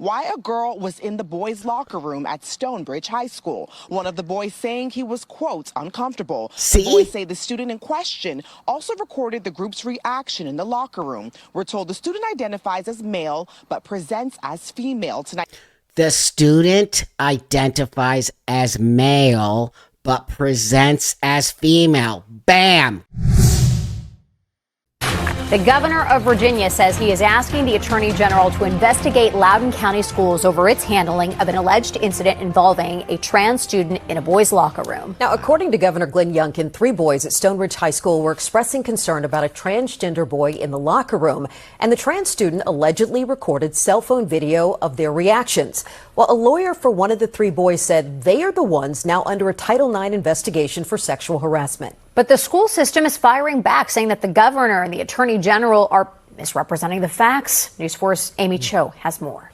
why a girl was in the boys' locker room at Stonebridge High School. One of the boys saying he was, quote, uncomfortable. The boys say the student in question also recorded the group's reaction in the locker room. We're told the student identifies as male but presents as female tonight. The student identifies as male but presents as female. Bam! The governor of Virginia says he is asking the attorney general to investigate Loudoun County Schools over its handling of an alleged incident involving a trans student in a boys' locker room. Now, according to Governor Glenn Youngkin, 3 boys at Stonebridge High School were expressing concern about a transgender boy in the locker room, and the trans student allegedly recorded cell phone video of their reactions. While a lawyer for one of the 3 boys said they are the ones now under a Title IX investigation for sexual harassment. But the school system is firing back, saying that the governor and the attorney general are misrepresenting the facts. News 4's Amy Cho has more.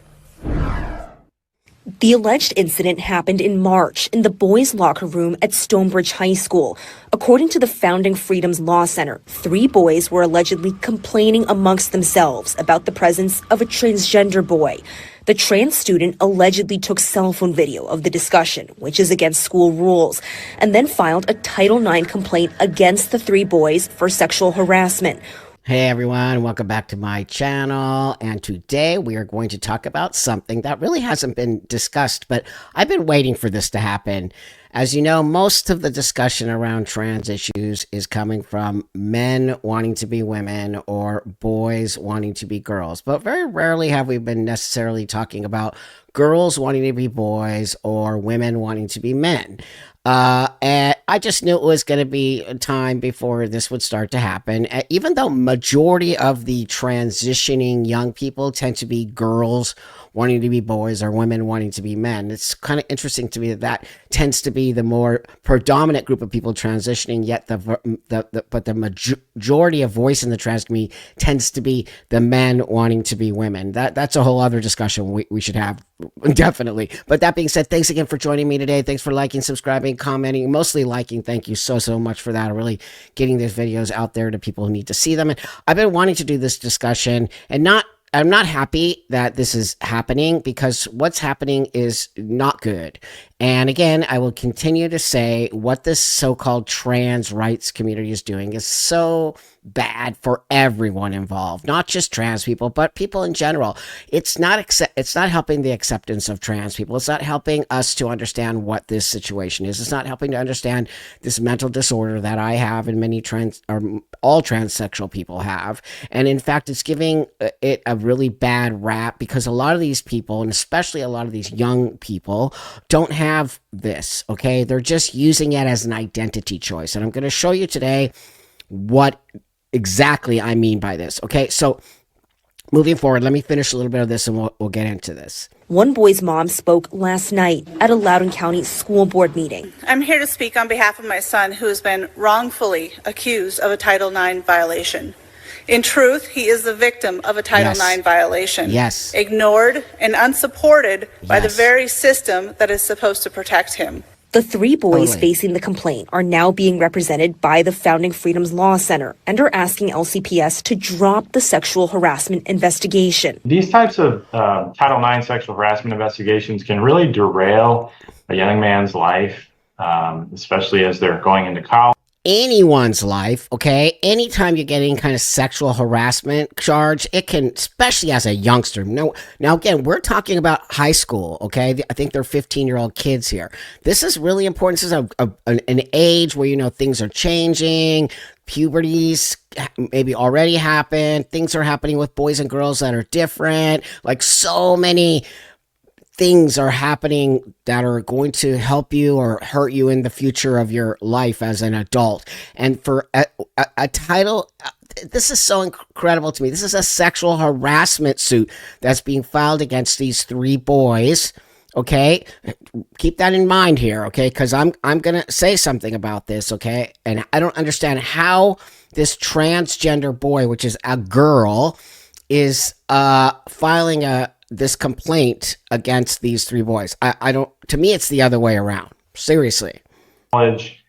The alleged incident happened in March in the boys' locker room at Stonebridge High School. According to the Founding Freedoms Law Center, 3 boys were allegedly complaining amongst themselves about the presence of a transgender boy. The trans student allegedly took cell phone video of the discussion, which is against school rules, and then filed a Title IX complaint against the 3 boys for sexual harassment. Hey everyone, welcome back to my channel, and today we are going to talk about something that really hasn't been discussed, but I've been waiting for this to happen. As you know, most of the discussion around trans issues is coming from men wanting to be women or boys wanting to be girls, but very rarely have we been necessarily talking about girls wanting to be boys or women wanting to be men. And I just knew it was going to be a time before this would start to happen. Even though majority of the transitioning young people tend to be girls wanting to be boys or women wanting to be men. It's kind of interesting to me that that tends to be the more predominant group of people transitioning, yet the majority of voice in the trans community tends to be the men wanting to be women. That's a whole other discussion we should have, definitely. But that being said, thanks again for joining me today. Thanks for liking, subscribing, commenting, mostly liking. Thank you so much for that. Really getting these videos out there to people who need to see them. And I've been wanting to do this discussion, and I'm not happy that this is happening, because what's happening is not good. And again, I will continue to say what this so-called trans rights community is doing is so bad for everyone involved, not just trans people, but people in general. It's not helping the acceptance of trans people. It's not helping us to understand what this situation is. It's not helping to understand this mental disorder that I have and many all transsexual people have. And in fact, it's giving it a really bad rap, because a lot of these people, and especially a lot of these young people, don't have this, okay? They're just using it as an identity choice. And I'm going to show you today what exactly I mean by this, okay? So moving forward, let me finish a little bit of this and we'll get into this. One boy's mom spoke last night at a Loudoun County school board meeting. I'm here to speak on behalf of my son, who has been wrongfully accused of a Title IX violation. In truth, he is the victim of a Title IX violation. Yes. Ignored and unsupported by the very system that is supposed to protect him. The 3 boys facing the complaint are now being represented by the Founding Freedoms Law Center and are asking LCPS to drop the sexual harassment investigation. These types of Title IX sexual harassment investigations can really derail a young man's life, especially as they're going into college. Anyone's life, okay? Anytime you're getting kind of sexual harassment charge, it can, especially as a youngster. Now again, we're talking about high school, okay? I think they're 15-year-old kids here. This is really important. This is an age where, you know, things are changing. Puberties maybe already happened. Things are happening with boys and girls that are different. Like, so many things are happening that are going to help you or hurt you in the future of your life as an adult. And for a title, this is so incredible to me. This is a sexual harassment suit that's being filed against these 3 boys. Okay, keep that in mind here, okay? Because I'm gonna say something about this, okay? And I don't understand how this transgender boy, which is a girl, is filing this complaint against these 3 boys. I don't, to me, it's the other way around. Seriously. College,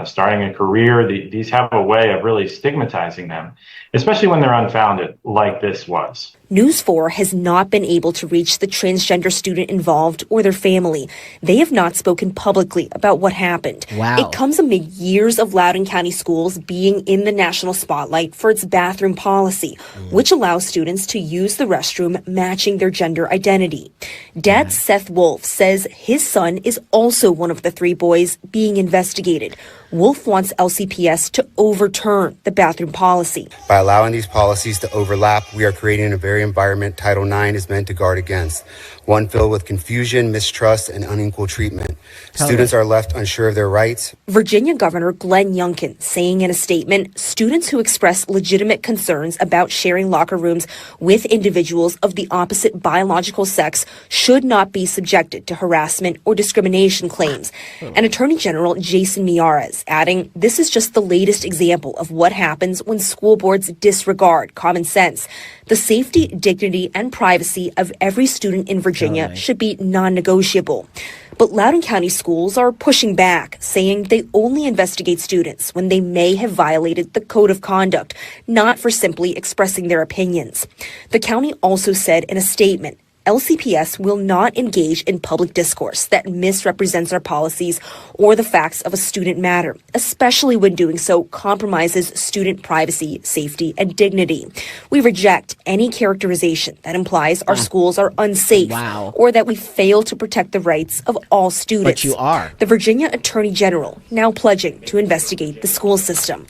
starting a career, these have a way of really stigmatizing them, especially when they're unfounded, like this was. News 4 has not been able to reach the transgender student involved or their family. They have not spoken publicly about what happened. Wow. It comes amid years of Loudoun County Schools being in the national spotlight for its bathroom policy, which allows students to use the restroom matching their gender identity. Dad Seth Wolf says his son is also one of the 3 boys being investigated. Wolf wants LCPS to overturn the bathroom policy. By allowing these policies to overlap, we are creating a very environment Title IX is meant to guard against, one filled with confusion, mistrust, and unequal treatment. Students are left unsure of their rights. Virginia Governor Glenn Youngkin saying in a statement, students who express legitimate concerns about sharing locker rooms with individuals of the opposite biological sex should not be subjected to harassment or discrimination claims. And Attorney General Jason Miyares adding, this is just the latest example of what happens when school boards disregard common sense. The safety, dignity, and privacy of every student in Virginia should be non-negotiable. But Loudoun County schools are pushing back, saying they only investigate students when they may have violated the code of conduct, not for simply expressing their opinions. The county also said in a statement, LCPS will not engage in public discourse that misrepresents our policies or the facts of a student matter, especially when doing so compromises student privacy, safety, and dignity. We reject any characterization that implies our schools are unsafe or that we fail to protect the rights of all students. But you are. The Virginia Attorney General now pledging to investigate the school system.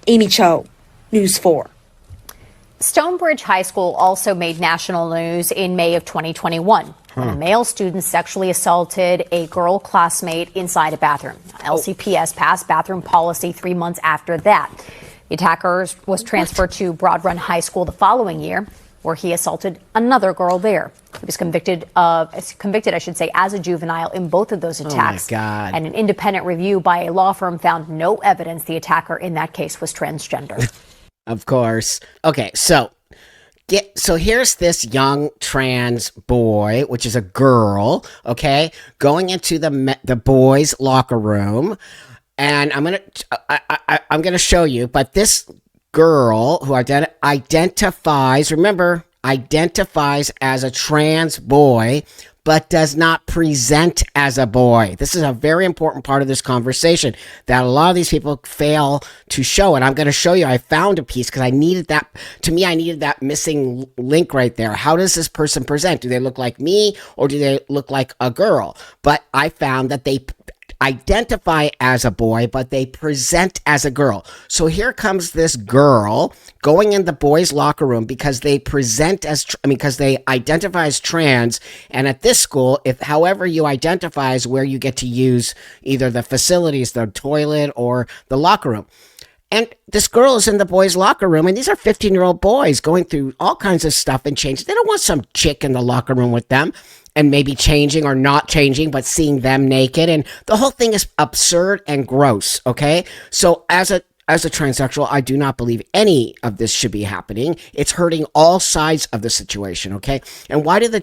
Amy Cho, News 4. Stonebridge High School also made national news in May of 2021 when a male student sexually assaulted a girl classmate inside a bathroom. LCPS passed bathroom policy 3 months after that. The attacker was transferred to Broad Run High School the following year, where he assaulted another girl there. He was convicted, I should say, as a juvenile in both of those attacks. Oh my God. And an independent review by a law firm found no evidence the attacker in that case was transgender. Of course. Okay, so here's this young trans boy, which is a girl, okay, going into the boys' locker room, and I'm gonna show you. But this girl who identifies as a trans boy, but does not present as a boy. This is a very important part of this conversation that a lot of these people fail to show. And I'm going to show you. I found a piece because I needed that. To me, I needed that missing link right there. How does this person present? Do they look like me or do they look like a girl? But I found that they identify as a boy, but they present as a girl. So here comes this girl going in the boys' locker room because they because they identify as trans. And at this school, however you identify is where you get to use either the facilities, the toilet, or the locker room. And this girl is in the boys' locker room, and these are 15-year-old boys going through all kinds of stuff and changes. They don't want some chick in the locker room with them and maybe changing or not changing, but seeing them naked. And the whole thing is absurd and gross, okay? So as a transsexual, I do not believe any of this should be happening. It's hurting all sides of the situation, okay? And why are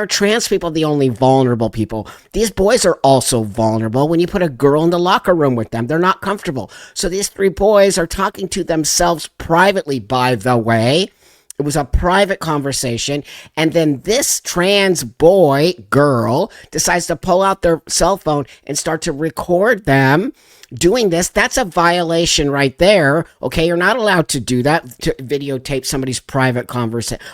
trans people the only vulnerable people? These boys are also vulnerable. When you put a girl in the locker room with them, they're not comfortable. So these 3 boys are talking to themselves privately, by the way. It was a private conversation. And then this trans girl decides to pull out their cell phone and start to record them doing this. That's a violation right there. Okay. You're not allowed to do that, to videotape somebody's private conversation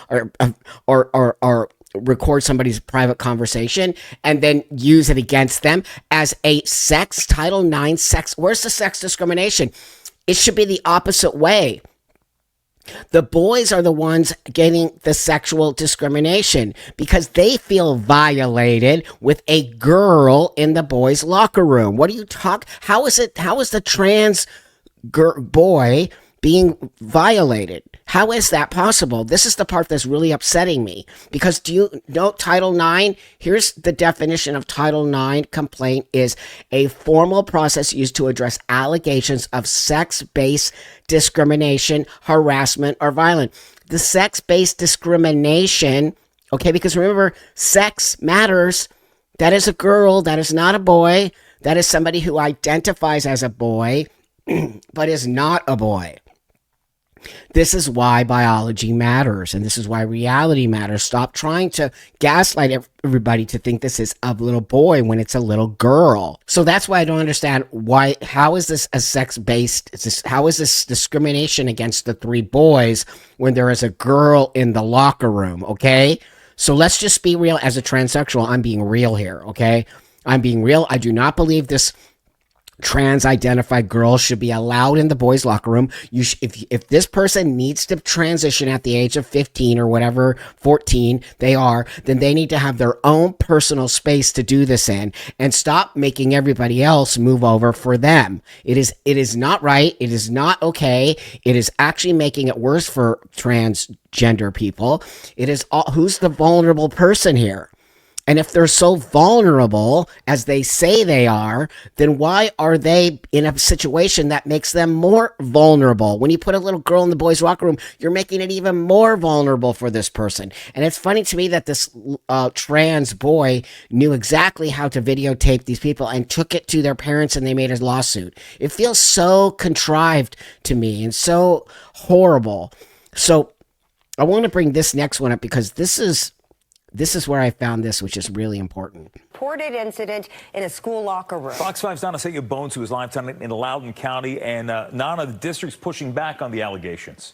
or record somebody's private conversation and then use it against them as a Title IX sex. Where's the sex discrimination? It should be the opposite way. The boys are the ones getting the sexual discrimination because they feel violated with a girl in the boys' locker room. What do you talk? How is the trans boy being violated? How is that possible? This is the part that's really upsetting me because do you know Title IX? Here's the definition of Title IX complaint is a formal process used to address allegations of sex-based discrimination, harassment, or violence. The sex-based discrimination, okay, because remember, sex matters. That is a girl. That is not a boy. That is somebody who identifies as a boy, but is not a boy. This is why biology matters, and this is why reality matters. Stop trying to gaslight everybody to think this is a little boy when it's a little girl. So that's why I don't understand how is this a sex-based, how is this discrimination against the 3 boys when there is a girl in the locker room, okay? So let's just be real. As a transsexual, I'm being real here, okay? I'm being real. I do not believe this trans-identified girls should be allowed in the boys' locker room. If this person needs to transition at the age of 15 or whatever, 14 they are, then they need to have their own personal space to do this in, and stop making everybody else move over for them. It is not right. It is not okay. It is actually making it worse for transgender people. It is who's the vulnerable person here? And if they're so vulnerable as they say they are, then why are they in a situation that makes them more vulnerable? When you put a little girl in the boys' locker room, you're making it even more vulnerable for this person. And it's funny to me that this trans boy knew exactly how to videotape these people and took it to their parents, and they made a lawsuit. It feels so contrived to me and so horrible. So I want to bring this next one up because this is where I found this, which is really important. Reported incident in a school locker room. Fox 5's Nana Senya Bones, who is live tonight in Loudoun County. And Nana, the district's pushing back on the allegations.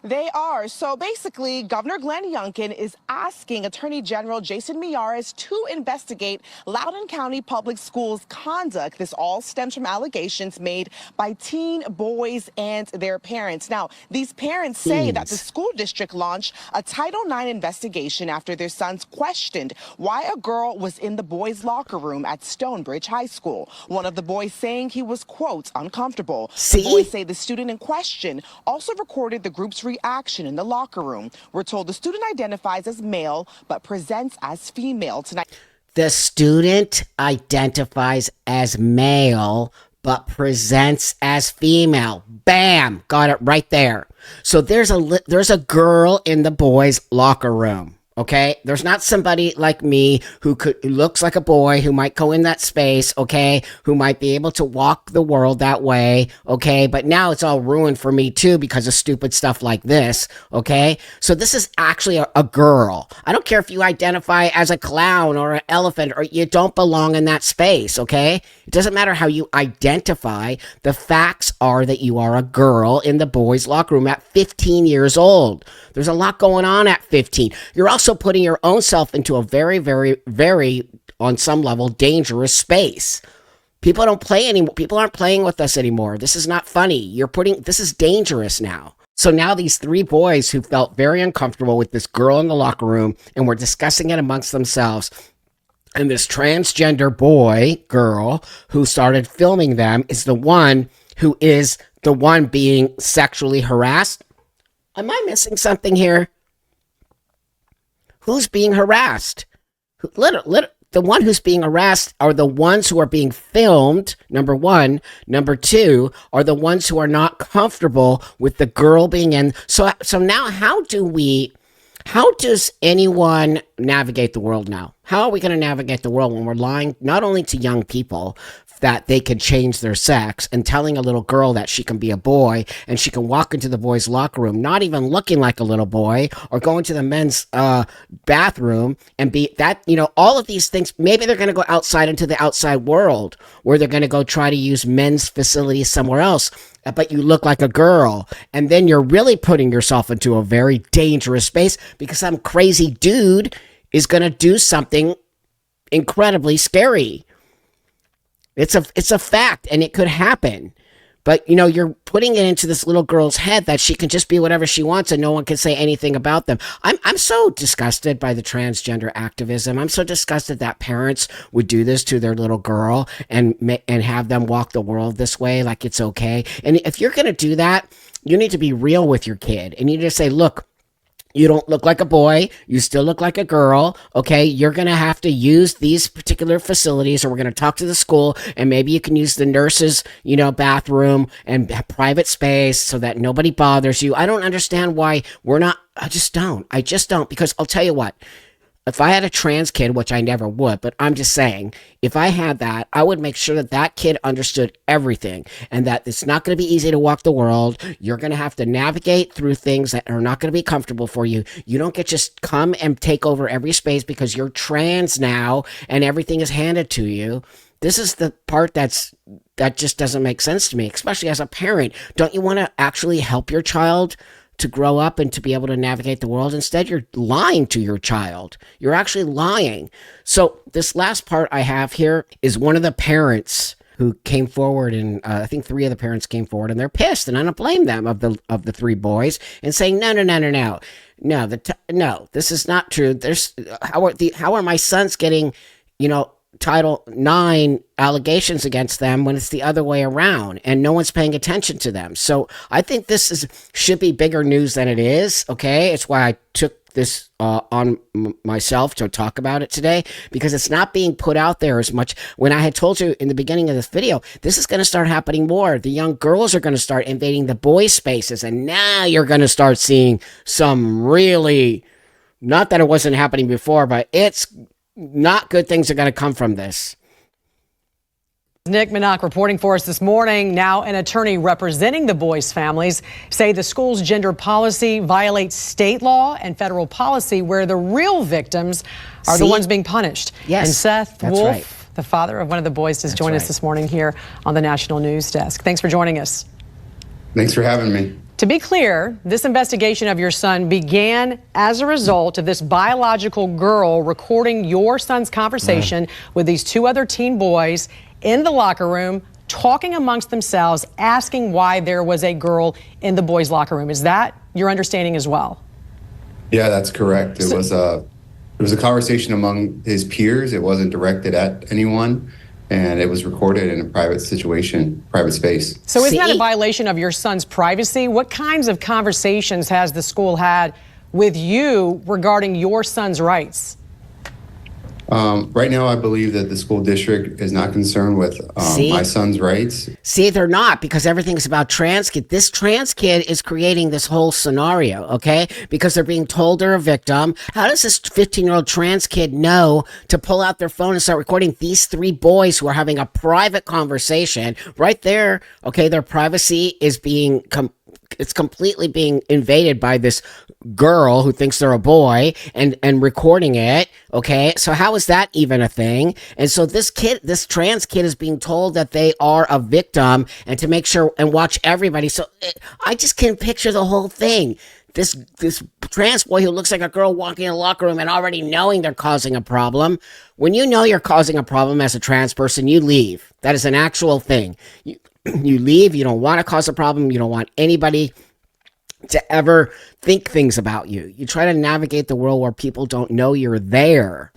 They are. So basically, Governor Glenn Youngkin is asking Attorney General Jason Miyares to investigate Loudoun County Public Schools' conduct. This all stems from allegations made by teen boys and their parents. Now, these parents say that the school district launched a Title IX investigation after their sons questioned why a girl was in the boys' locker room at Stonebridge High School. One of the boys saying he was, quote, uncomfortable. The boys say the student in question also recorded the group's reaction in the locker room. We're told the student identifies as male but presents as female tonight. The student identifies as male but presents as female. Bam! Got it right there. So there's a girl in the boys' locker room. Okay, there's not somebody like me who looks like a boy, who might go in that space, okay, who might be able to walk the world that way, okay, but now it's all ruined for me too because of stupid stuff like this, okay? So this is actually a girl. I don't care if you identify as a clown or an elephant, or you don't belong in that space, okay? It doesn't matter how you identify. The facts are that you are a girl in the boys' locker room at 15 years old. There's a lot going on at 15. You're also putting your own self into a very, very, very, on some level, dangerous space. People don't play anymore. People aren't playing with us anymore. This is not funny. This is dangerous now. So now these 3 boys who felt very uncomfortable with this girl in the locker room and were discussing it amongst themselves, and this transgender girl who started filming them is the one being sexually harassed. Am I missing something here? Who's being harassed? The one who's being harassed are the ones who are being filmed, number one. Number two are the ones who are not comfortable with the girl being in. So now how does anyone navigate the world now? How are we going to navigate the world when we're lying not only to young people that they can change their sex, and telling a little girl that she can be a boy and she can walk into the boys' locker room not even looking like a little boy, or go into the men's bathroom and be that, all of these things. Maybe they're going to go outside into the outside world, where they're going to go try to use men's facilities somewhere else, but you look like a girl, and then you're really putting yourself into a very dangerous space because some crazy dude is going to do something incredibly scary. It's a fact, and it could happen. But, you're putting it into this little girl's head that she can just be whatever she wants and no one can say anything about them. I'm so disgusted by the transgender activism. I'm so disgusted that parents would do this to their little girl and have them walk the world this way like it's okay. And if you're going to do that, you need to be real with your kid. And you need to say, look, you don't look like a boy. You still look like a girl. Okay, you're going to have to use these particular facilities, or we're going to talk to the school, and maybe you can use the nurse's, bathroom and private space so that nobody bothers you. I don't understand why we're not. I just don't. Because I'll tell you what. if I had a trans kid, which I never would, but I'm just saying, if I had that, I would make sure that that kid understood everything and that it's not going to be easy to walk the world. You're going to have to navigate through things that are not going to be comfortable for you. You don't get just come and take over every space because you're trans now and everything is handed to you. This is the part that just doesn't make sense to me, especially as a parent. Don't you want to actually help your child to grow up and to be able to navigate the world? Instead, you're lying to your child. You're actually lying. So this last part I have here is one of the parents who came forward, and I think 3 of the parents came forward, and they're pissed, and I don't blame them, of the 3 boys, and saying no, this is not true. There's how are my sons getting, Title IX allegations against them when it's the other way around and no one's paying attention to them. So I think this should be bigger news than it is. Okay. It's why I took this on myself to talk about it today, because it's not being put out there as much. When I had told you in the beginning of this video, this is going to start happening more. The young girls are going to start invading the boys' spaces. And now you're going to start seeing some really, not that it wasn't happening before, but it's not good things are going to come from this. Nick Minock reporting for us this morning. Now an attorney representing the boys' families say the school's gender policy violates state law and federal policy, where the real victims are the ones being punished. Yes, and Seth that's Wolf, right. the father of one of the boys, has joined us this morning here on the National News Desk. Thanks for joining us. Thanks for having me. To be clear, this investigation of your son began as a result of this biological girl recording your son's conversation with these 2 other teen boys in the locker room, talking amongst themselves, asking why there was a girl in the boys' locker room. Is that your understanding as well? Yeah, that's correct. It was a conversation among his peers. It wasn't directed at anyone. And it was recorded in a private situation, private space. So isn't that a violation of your son's privacy? What kinds of conversations has the school had with you regarding your son's rights? Right now, I believe that the school district is not concerned with my son's rights. See, they're not, because everything's about trans kid. This trans kid is creating this whole scenario, okay? Because they're being told they're a victim. How does this 15-year-old trans kid know to pull out their phone and start recording these 3 boys who are having a private conversation right there? Okay, their privacy is being it's completely being invaded by this girl who thinks they're a boy and recording it. Okay. So how is that even a thing? And so this trans kid is being told that they are a victim and to make sure and watch everybody. So I just can't picture the whole thing. This trans boy who looks like a girl walking in a locker room and already knowing they're causing a problem. When you know you're causing a problem as a trans person, you leave. That is an actual thing. You leave. You don't want to cause a problem. You don't want anybody to ever think things about you. You try to navigate the world where people don't know you're there.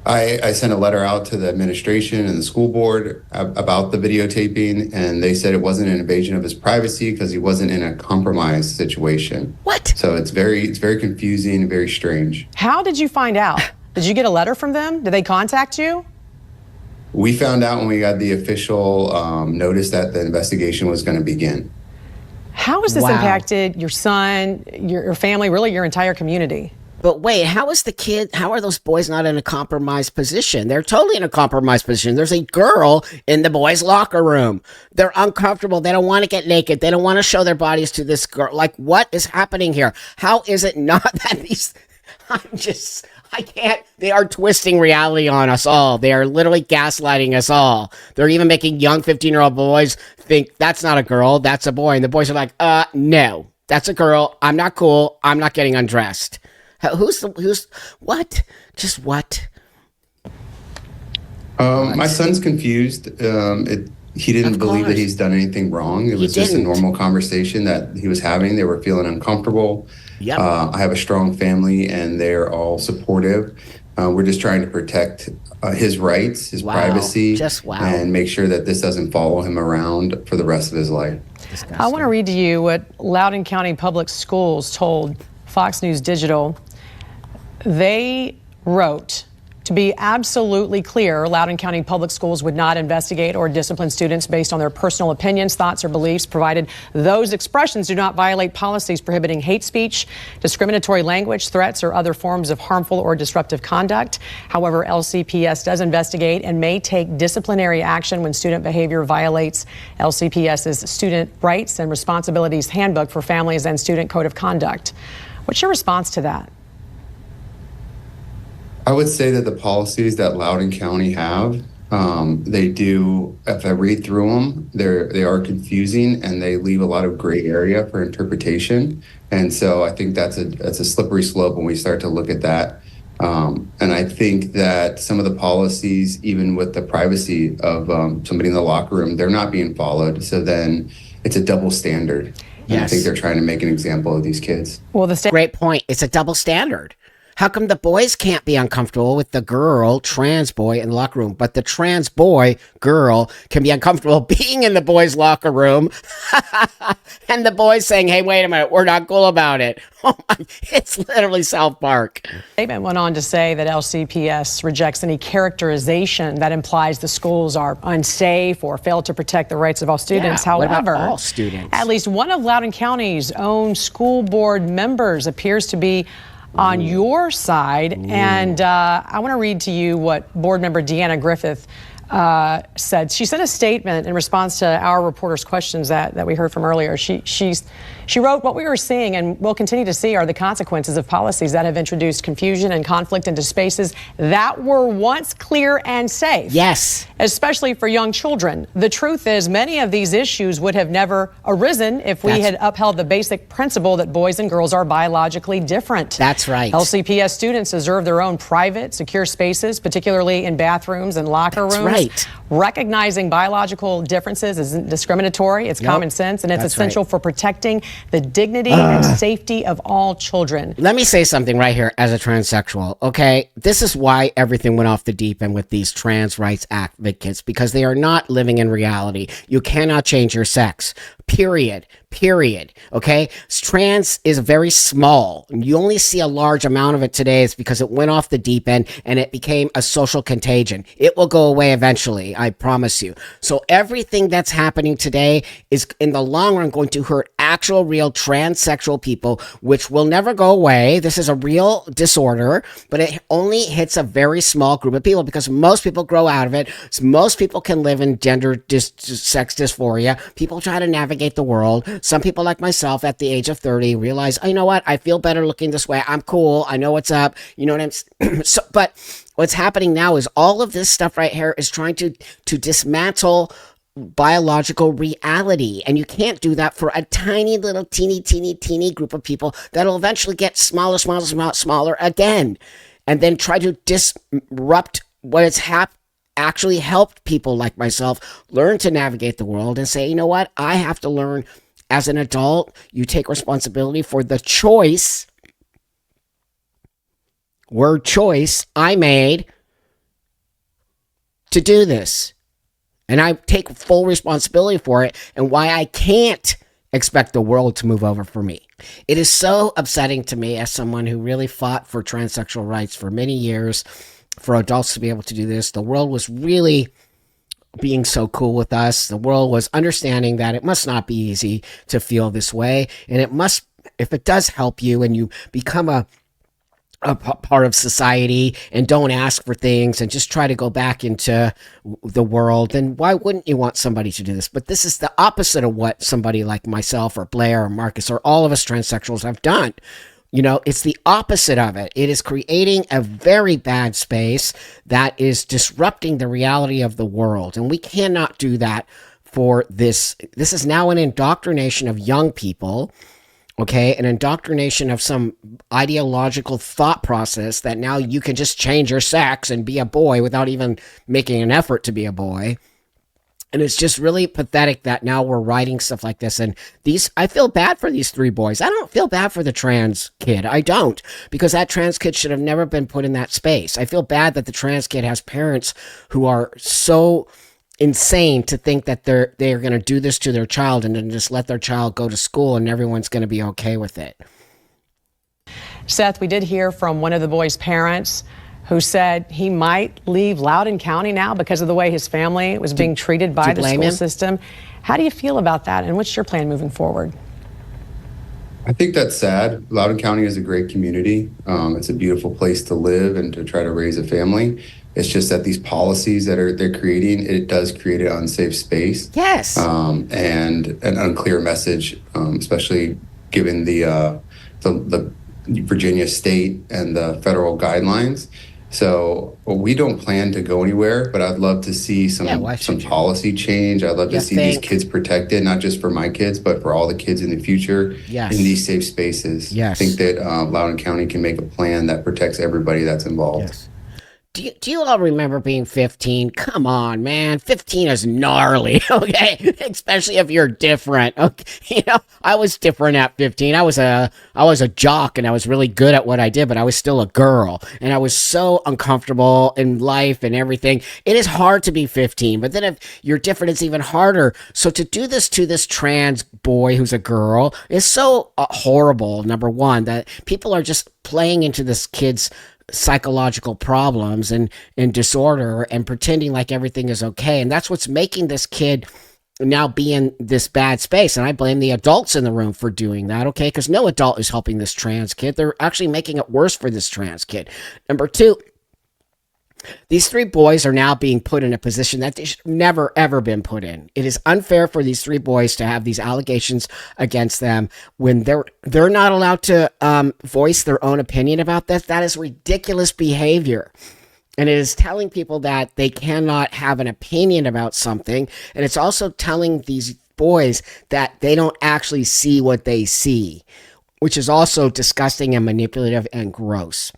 I sent a letter out to the administration and the school board about the videotaping, and they said it wasn't an invasion of his privacy because he wasn't in a compromised situation. What? So it's very confusing and very strange. How did you find out? Did you get a letter from them? Did they contact you? We found out when we got the official notice that the investigation was going to begin. How has this impacted your son, your family, really your entire community? But wait, how are those boys not in a compromised position? They're totally in a compromised position. There's a girl in the boys' locker room. They're uncomfortable. They don't want to get naked. They don't want to show their bodies to this girl. Like, what is happening here? How is it not that I can't. They are twisting reality on us all. They are literally gaslighting us all. They're even making young 15-year-old boys think that's not a girl, that's a boy. And the boys are like, no, that's a girl. I'm not cool. I'm not getting undressed. What? Just what? My son's confused. He didn't believe that he's done anything wrong. It was just a normal conversation that he was having. They were feeling uncomfortable. Yep. I have a strong family, and they're all supportive. We're just trying to protect his rights, his privacy, and make sure that this doesn't follow him around for the rest of his life. I want to read to you what Loudoun County Public Schools told Fox News Digital. They wrote To be absolutely clear, Loudoun County Public Schools would not investigate or discipline students based on their personal opinions, thoughts, or beliefs, provided those expressions do not violate policies prohibiting hate speech, discriminatory language, threats, or other forms of harmful or disruptive conduct. However, LCPS does investigate and may take disciplinary action when student behavior violates LCPS's Student Rights and Responsibilities Handbook for Families and Student Code of Conduct. What's your response to that? I would say that the policies that Loudoun County have, they do, if I read through them, they are confusing and they leave a lot of gray area for interpretation. And so I think that's a slippery slope when we start to look at that. And I think that some of the policies, even with the privacy of somebody in the locker room, they're not being followed. So then it's a double standard. And Yes. I think they're trying to make an example of these kids. Well, Great point. It's a double standard. How come the boys can't be uncomfortable with the girl, trans boy in the locker room, but the trans boy, girl, can be uncomfortable being in the boys' locker room? And the boys saying, hey, wait a minute, we're not cool about it. Oh my, it's literally South Park. Statement went on to say that LCPS rejects any characterization that implies the schools are unsafe or fail to protect the rights of all students. Yeah, what about However, all students? at least one of Loudoun County's own school board members appears to be on your side. And I want to read to you what board member Deanna Griffith said. She sent a statement in response to our reporters' questions that we heard from earlier. She wrote, what we are seeing and will continue to see are the consequences of policies that have introduced confusion and conflict into spaces that were once clear and safe. Yes. Especially for young children. The truth is many of these issues would have never arisen if we had upheld the basic principle that boys and girls are biologically different. That's right. LCPS students deserve their own private, secure spaces, particularly in bathrooms and locker rooms. Right. Recognizing biological differences isn't discriminatory. It's common sense, and it's essential for protecting the dignity and safety of all children. Let me say something right here as a transsexual, okay? This is why everything went off the deep end with these trans rights advocates, because they are not living in reality. You cannot change your sex. Period. Okay? Trans is very small. You only see a large amount of it today. It's because it went off the deep end and it became a social contagion. It will go away eventually, I promise you. So everything that's happening today is in the long run going to hurt actual real transsexual people, which will never go away. This is a real disorder, but it only hits a very small group of people because most people grow out of it. Most people can live in sex dysphoria. People try to navigate the world. Some people like myself at the age of 30 realize, you know what? I feel better looking this way. I'm cool. I know what's up. You know what I'm saying? But what's happening now is all of this stuff right here is trying to dismantle biological reality. And you can't do that for a tiny little teeny group of people that'll eventually get smaller again. And then try to disrupt what has actually helped people like myself learn to navigate the world and say, you know what? I have to learn as an adult. You take responsibility for the choice, word choice, I made to do this. And I take full responsibility for it and why I can't expect the world to move over for me. It is so upsetting to me as someone who really fought for transsexual rights for many years, for adults to be able to do this. The world was really being so cool with us. The world was understanding that it must not be easy to feel this way. And it must, if it does help you and you become a part of society and don't ask for things and just try to go back into the world, then why wouldn't you want somebody to do this? But this is the opposite of what somebody like myself or Blair or Marcus or all of us transsexuals have done. You know, it's the opposite of it. It is creating a very bad space that is disrupting the reality of the world. And we cannot do that for this. This is now an indoctrination of young people. Okay, an indoctrination of some ideological thought process that now you can just change your sex and be a boy without even making an effort to be a boy. And it's just really pathetic that now we're writing stuff like this. And I feel bad for these three boys. I don't feel bad for the trans kid. I don't, because that trans kid should have never been put in that space. I feel bad that the trans kid has parents who are so insane to think that they're going to do this to their child and then just let their child go to school and everyone's going to be okay with it. Seth, we did hear from one of the boys' parents who said he might leave Loudoun County now because of the way his family was being treated by the school system. How do you feel about that, and what's your plan moving forward? I think that's sad. Loudoun County is a great community. It's a beautiful place to live and to try to raise a family. It's just that these policies that they're creating, it does create an unsafe space. Yes. And an unclear message, especially given the Virginia state and the federal guidelines. So we don't plan to go anywhere, but I'd love to see some policy change. I'd love to see these kids protected, not just for my kids, but for all the kids in the future in these safe spaces. Yes. I think that Loudoun County can make a plan that protects everybody that's involved. Yes. Do you all remember being 15? Come on, man. 15 is gnarly, okay? Especially if you're different. Okay? You know, I was different at 15. I was a jock and I was really good at what I did, but I was still a girl. And I was so uncomfortable in life and everything. It is hard to be 15, but then if you're different, it's even harder. So to do this to this trans boy who's a girl is so horrible, number one, that people are just playing into this kid's psychological problems and disorder and pretending like everything is okay. And that's what's making this kid now be in this bad space. And I blame the adults in the room for doing that, okay? Because no adult is helping this trans kid. They're actually making it worse for this trans kid. Number two, these three boys are now being put in a position that they should never, ever been put in. It is unfair for these three boys to have these allegations against them when they're not allowed to voice their own opinion about this. That is ridiculous behavior. And it is telling people that they cannot have an opinion about something. And it's also telling these boys that they don't actually see what they see, which is also disgusting and manipulative and gross.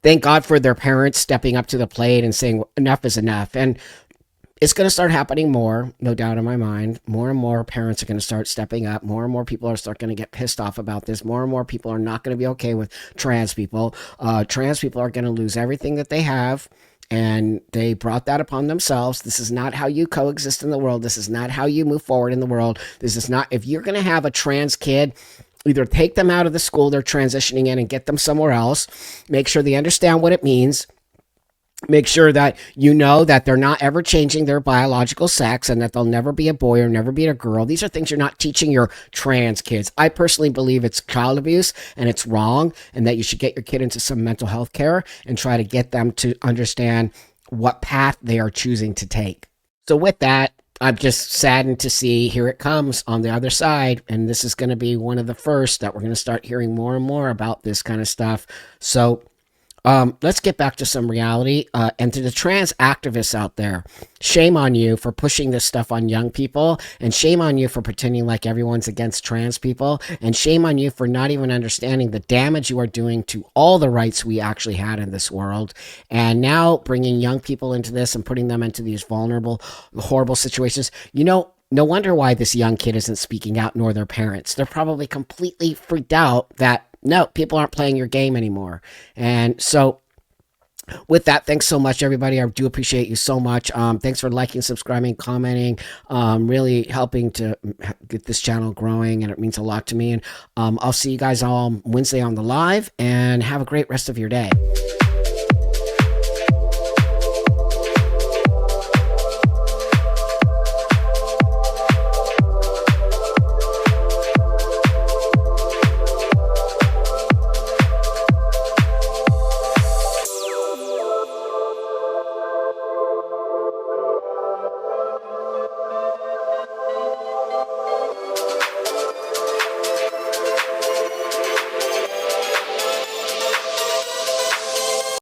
Thank God for their parents stepping up to the plate and saying enough is enough. And it's going to start happening more, no doubt in my mind. More and more parents are going to start stepping up. More and more people are going to get pissed off about this. More and more people are not going to be okay with trans people. Trans people are going to lose everything that they have. And they brought that upon themselves. This is not how you coexist in the world. This is not how you move forward in the world. This is not, if you're going to have a trans kid, either take them out of the school they're transitioning in and get them somewhere else. Make sure they understand what it means. Make sure that you know that they're not ever changing their biological sex and that they'll never be a boy or never be a girl. These are things you're not teaching your trans kids. I personally believe it's child abuse and it's wrong, and that you should get your kid into some mental health care and try to get them to understand what path they are choosing to take. So with that, I'm just saddened to see here it comes on the other side. And this is going to be one of the first that we're going to start hearing more and more about this kind of stuff. So let's get back to some reality. And to the trans activists out there, shame on you for pushing this stuff on young people. And shame on you for pretending like everyone's against trans people. And shame on you for not even understanding the damage you are doing to all the rights we actually had in this world. And now bringing young people into this and putting them into these vulnerable, horrible situations. You know, no wonder why this young kid isn't speaking out, nor their parents. They're probably completely freaked out that no, people aren't playing your game anymore. And so with that, thanks so much, everybody. I do appreciate you so much. Thanks for liking, subscribing, commenting, really helping to get this channel growing, and it means a lot to me. And I'll see you guys all Wednesday on the live, and have a great rest of your day.